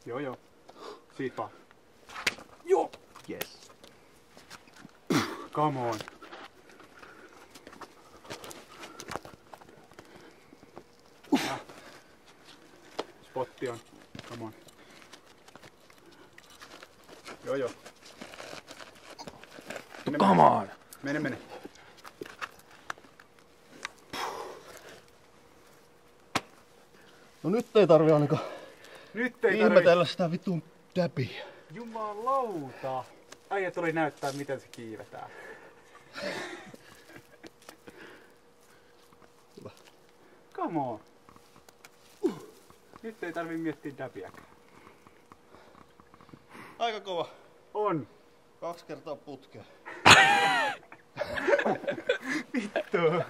Joo. Siitä vaan. Joo. Yes. Come on. Spotti on. Come on. Joo. Come on. Mene. No nyt ei tarvi ainakaan Nyt ei ihmetellä sitä vitun täpiä. Jumalauta. Äijä tuli näyttää miten se kiivetään. Hyvä. Come on. Nyt ei tarvi miettiä däbiäkään. Aika kova. On. 2 kertaa putkea. Vittu.